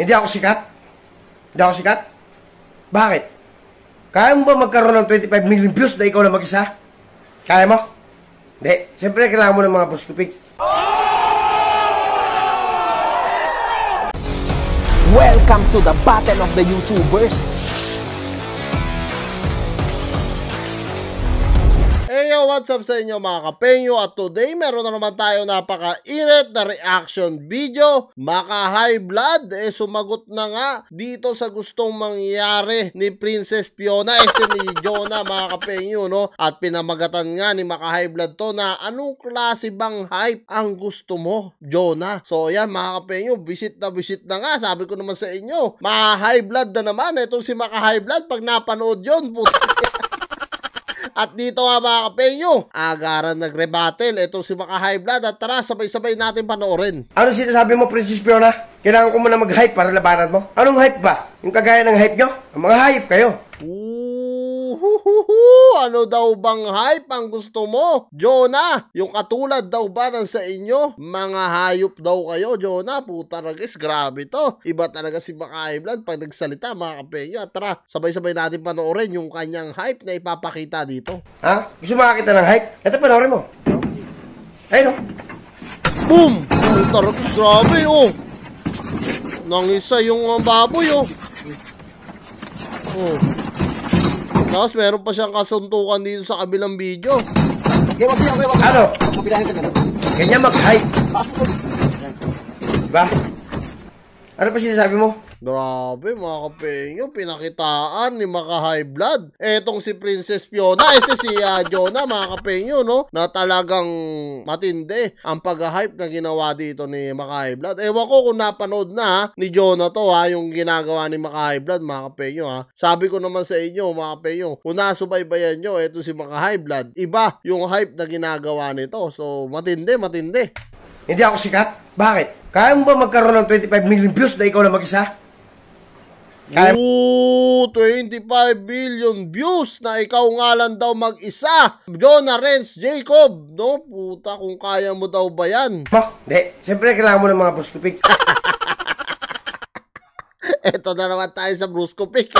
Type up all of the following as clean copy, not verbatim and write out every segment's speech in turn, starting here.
Hindi ako sikat? Hindi ako sikat? Bakit? Kaya mo ba magkaroon ng 25 million views na ikaw na mag-isa? Kaya mo? Hindi. Siyempre, kailangan mo ng mga buskupig. Welcome to the Battle of the YouTubers. Hey yo, what's up sa inyo mga kapenyo? At today meron na naman tayo napaka-init na reaction video. Maka-high blood, sumagot na nga dito sa gustong mangyari ni Princess Fiona, ni Jonah mga kapenyo, no? At pinamagatan nga ni Maka-high blood to na anong klase bang hype ang gusto mo, Jonah? So yan mga kapenyo, visit na nga. Sabi ko naman sa inyo, maka-high blood na naman. Itong si Maka-high blood, pag napanood yun, At dito nga mga kapenyo, agaran nagre-battle. Ito si Maka-high blood at tara sabay-sabay natin panoorin. Ano sinasabi mo, Princess Fiona? Kailangan ko muna mag-hype para labanan mo? Anong hype ba? Yung kagaya ng hype nyo? Ang mga hype kayo. Ano daw bang hype ang gusto mo, Jonah? Yung katulad daw ba ng sa inyo? Mga hayop daw kayo, Jonah. Puta ragis, grabe to. Iba talaga si Maka-high blood pag nagsalita mga kapenyo. At tara, sabay-sabay natin panoorin yung kanyang hype na ipapakita dito. Ha? Gusto makakita ng hype? Ito panoorin mo. Ayun o. Boom! Puta ragis, grabe oh. Nangisa yung baboy oh. Oh. Tapos meron pa siyang kasuntukan dito sa kabilang video. Ano? Ganyan mag-hype. Diba? Ano pa sinasabi mo? Grabe mga kapenyo, pinakitaan ni Maka-high blood. Etong si Princess Fiona, si Jonah mga kapenyo, no? Na talagang matindi ang pag-hype na ginawa dito ni Maka-high blood. Ewan ko kung napanood na ni Jonah to yung ginagawa ni Maka-high blood mga kapenyo Sabi ko naman sa inyo mga kapenyo, kung nasubaybayan nyo, eto si Maka-high blood, iba yung hype na ginagawa nito. So matindi. Hindi ako sikat? Bakit? Kaya mo ba magkaroon ng 25 million views na ikaw na mag-isa? 25 billion views na ikaw nga lang daw mag-isa. Jonah Renz Jacob, no? Puta, kung kaya mo daw ba yan? Hindi. Siyempre, kailangan mo ng mga buskupig. Eto na naman tayo sa bruskopik.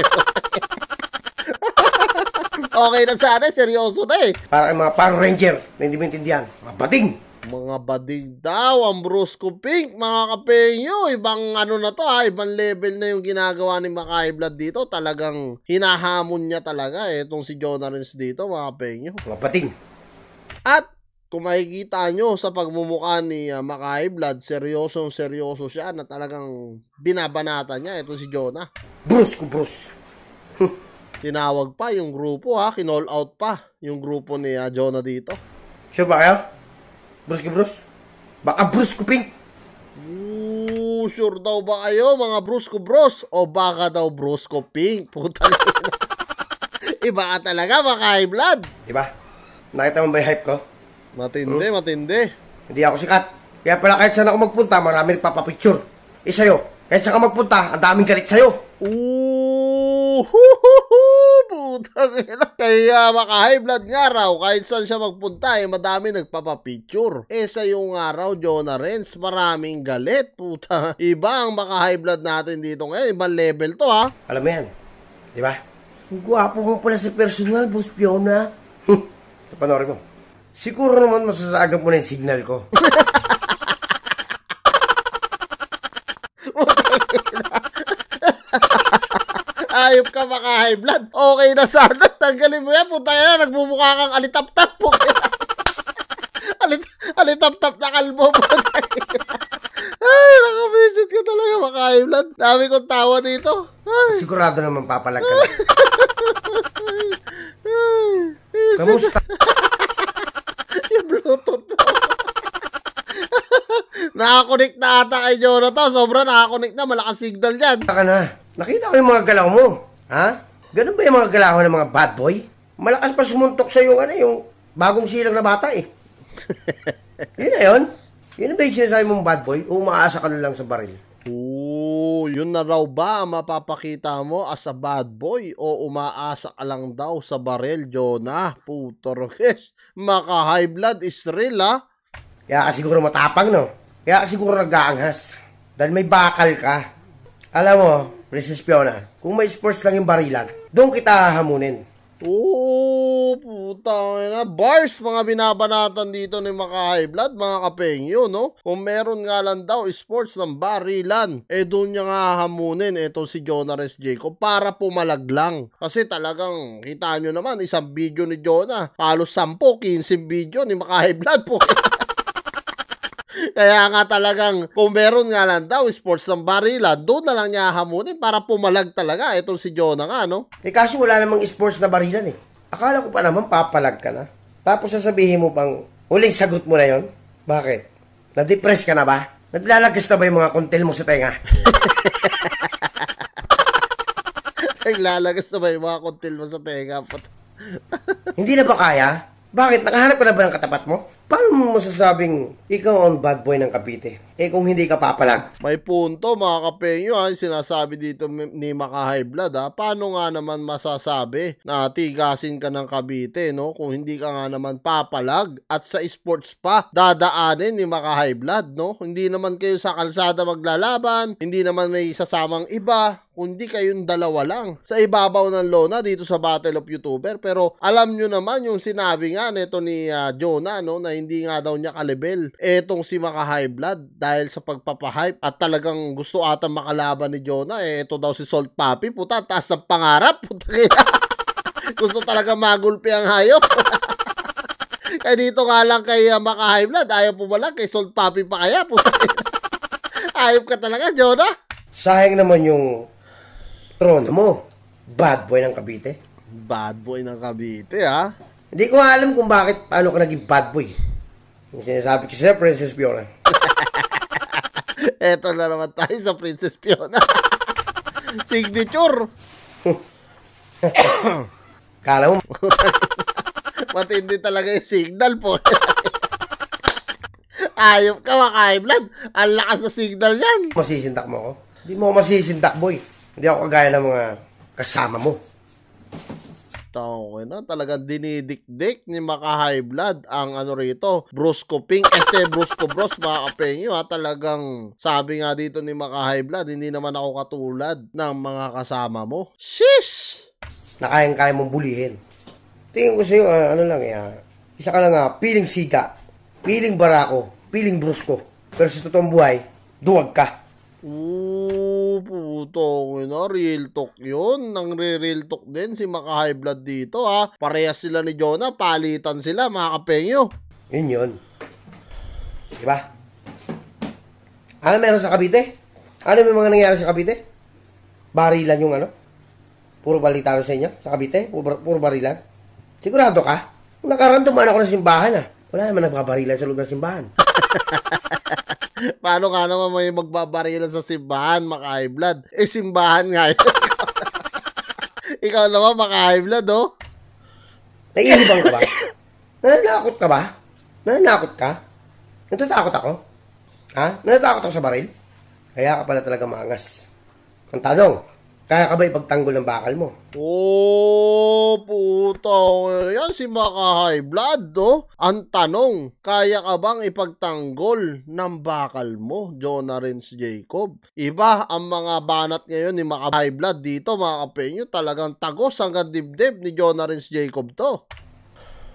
Okay na sana, seryoso na Para mga Power Ranger na hindi maintindihan. Mga bading. Mga bading daw ang Brusco Pink mga kapenyo. Ibang ano na to ibang level na yung ginagawa ni Maka-high blood dito. Talagang hinahamon niya talaga itong si Jonah Renz dito mga kapenyo. Mga bading. At kung makikita nyo sa pagmumukha ni Maka-high blood, seryoso siya na talagang binabanata niya itong si Jonah. Brus. Tinawag pa yung grupo kinall out pa yung grupo ni Jonah dito. Sure ba kayo? Brus. Baka Brusco Pink. Sure daw ba kayo mga Brusco Bros? O baka daw Brusco Pink? Puta na. Iba ka talaga Maka-high blood. Diba? Nakita mo ba yung hype ko? Matindi. Hindi ako sikat. Kaya pala kahit saan ako magpunta, marami nagpapapicture. Sa'yo, kahit saan ka magpunta, ang daming galit sa'yo. Putang ina. Kaya Maka-high blood nga raw, kahit saan siya magpunta, madami nagpapapicture. Sa yung araw, Jonah Renz, maraming galit. Puta. Iba ang Maka-high blood natin dito ngayon. Ibang level to Alam mo yan. Diba? Ang gwapo mo pala sa personal, Boss Fiona. Panoorin mo. Siguro naman masasagan mo na yung signal ko. Ayop ka Maka-high blood. Okay na sana. Tanggalin mo yan. Punta na. Nagbumukha kang alitap-tap po. Alitap-tap na kalbo po. Ay, nakabisit ka talaga Maka-high blood. Dami kong tawa dito. Ay. Sigurado naman papalag ka na. Kamusta? Yung Bluetooth na. Nakakonect na ata kay Jonah to. Sobra nakakonect na. Malakas signal dyan. Ka na. Nakita ko yung mga galaw mo. Ha? Ganun ba yung mga galaw ng mga bad boy? Malakas pa sumuntok sa yung bagong silang na bata Yun na yun. Yun ba yung sinasabi mong bad boy? O umaasa ka na lang sa baril? Yun na raw ba ang mapapakita mo as a bad boy? O umaasa ka lang daw sa baril, Jonah? Puto rokes. Maka-high blood is real Kaya ka siguro matapang, no? Kaya ka siguro nag-aanghas. Dahil may bakal ka. Alam mo, Princess Fiona, kung may sports lang yung barilan, doon kita hahamunin. Oo, puta na. Bars, mga binabanatan dito ni Maka High Blood, mga kapengyo, no? Kung meron nga lang daw sports ng barilan, doon niya nga hamunin ito si Jonah Renz Jacob para pumalaglang. Kasi talagang, kita nyo naman, isang video ni Jonah, halos 10-15 video ni Maka High Blood po. Kaya nga talagang, kung meron nga lang daw sports ng barilan, doon na lang niya hamunin para pumalag talaga itong si Jonah nga, no? Kaso wala namang sports na barilan eh. Akala ko pa naman papalag ka na. Tapos sasabihin mo pang, huling sagot mo na yon. Bakit? Na-depress ka na ba? Naglalagas na ba yung mga kontil mo sa tenga? Naglalagas na ba yung mga kontil mo sa tenga? Hindi na ba kaya? Bakit? Nakahanap ka na ba ng katapat mo? Paano mo masasabing ikaw ang bad boy ng Cavite? Kung hindi ka papalag. May punto mga kapengyo ha, sinasabi dito ni Maka High Blood ha. Paano nga naman masasabi na tigasin ka ng Cavite, no? Kung hindi ka nga naman papalag at sa sports pa dadaanin ni Maka High Blood, no? Hindi naman kayo sa kalsada maglalaban, hindi naman may sasamang iba, kundi kayong dalawa lang sa ibabaw ng lona dito sa Battle of YouTuber. Pero alam nyo naman yung sinabi nga nito ni Jonah, no, na hindi nga daw niya kalibel etong si Maka High Blood dahil sa pagpapahype at talagang gusto ata makalaban ni Jonah. Ito daw si Salt Papi, puta, taas ng pangarap, puta. Gusto talaga magulpi ang hayop. Kaya dito nga lang kay Maka High Blood, ayaw pumalag kay Salt Papi pa kaya, puta. Hayop ka talaga, Jonah. Sayang naman yung trono mo. Bad boy ng Cavite. Bad boy ng Cavite, ha? Hindi ko alam kung bakit, paano ka naging bad boy. Yung sinasabi ko siya, Princess Fiona. Eto na naman tayo sa Princess Fiona. Signature. Kala mo, Matindi talaga yung signal po. Ayop ka, Maka High Blood. Ang lakas na signal yan. masisindak mo ako? Hindi mo ako masisindak, boy. Hindi ako kagaya ng mga kasama mo. Okay na, talagang dinidikdik ni Maka High Blood ang ano rito, Brusco Pink, Brusco Bros, mga kapengyo ha. Talagang sabi nga dito ni Maka High Blood, hindi naman ako katulad ng mga kasama mo. Shish! Nakayang-kaya mong bulihin. Tingin ko sa'yo, ano lang isa ka lang piling siga, piling barako, piling brusko. Pero sa totoong buhay, duwag ka. Puto, real talk yun. Nang real talk din si Maka High Blood dito ha. Parehas sila ni Jonah, palitan sila mga kapengyo. Yun. Diba? Ano meron sa Cavite? Ano may mga nangyari sa Cavite? Barilan yung ano? Puro balita sa inyo? Sa Cavite? Puro barilan? Sigurado ka? Nakaranduman ako ng simbahan Wala naman nagbabarilan sa loob ng simbahan. Paano ka naman may magbabarilan sa simbahan, Maka High Blood? Simbahan nga yun. Ikaw naman, Maka High Blood, oh. Naiilibang ka ba? Nananakot ka ba? Nananakot ka? Natatakot ako? Natatakot ako sa baril? Kaya ka pala talaga maangas. Ang tanong, kaya ka ba ipagtanggol ng bakal mo? Puta. Yan si Maka High Blood, no? Ang tanong, kaya ka bang ipagtanggol ng bakal mo, Jonah Renz Jacob? Iba ang mga banat ngayon ni Maka High Blood dito, mga kapengyo. Talagang tagos hanggang dibdib ni Jonah Renz Jacob to.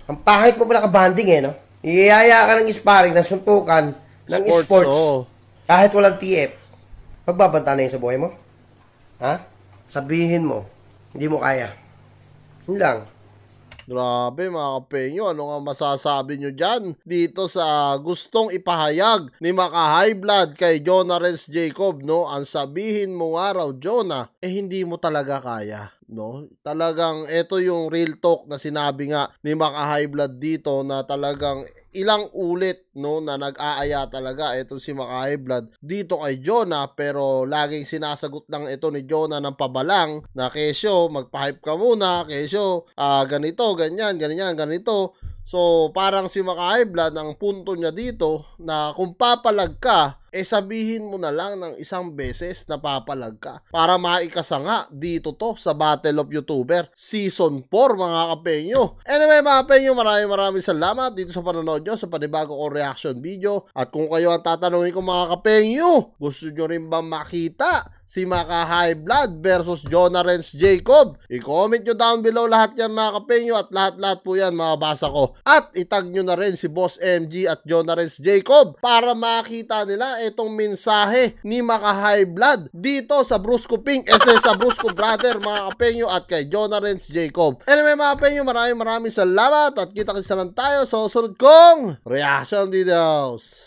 Ang pangit mo pala ka-banding no? Iyaya ka ng sparring, ng suntukan, ng sports. Kahit walang TF. Magbabanta na yun sa buhay mo? Sabihin mo, hindi mo kaya. Yun lang. Grabe mga kapengyo, ano nga masasabi nyo dyan dito sa gustong ipahayag ni Maka High Blood kay Jonah Renz Jacob, no? Ang sabihin mo nga raw, Jonah, hindi mo talaga kaya, no? Talagang ito yung real talk na sinabi nga ni Maka High Blood dito na talagang ilang ulit, no, na nag-aaya talaga ito si Maka High Blood dito kay Jonah, pero laging sinasagot lang ito ni Jonah ng pabalang na kesyo, magpa-hype ka muna, kesyo, ganito, ganyan, ganito. So, parang si Maka High Blood, ang punto niya dito na kung papalag ka, sabihin mo na lang ng isang beses na papalag ka para maikasa nga dito to sa Battle of YouTuber Season 4 mga kapenyo. Anyway mga kapenyo, maraming salamat dito sa panonood nyo sa panibago kong reaction video. At kung kayo ang tatanungin ko mga kapenyo, gusto nyo rin ba makita si Maka High Blood versus Jonah Renz Jacob? I-comment nyo down below lahat yan mga kapenyo at lahat po yan mababasa ko. At itag nyo na rin si Boss MG at Jonah Renz Jacob para makita nila itong mensahe ni Maka High Blood dito sa Brusco Pink, sa Brusco Brother mga kapenyo at kay Jonah Renz Jacob. Anyway mga kapenyo, maraming salamat at kita-kita lang tayo sa susunod kong reaction videos.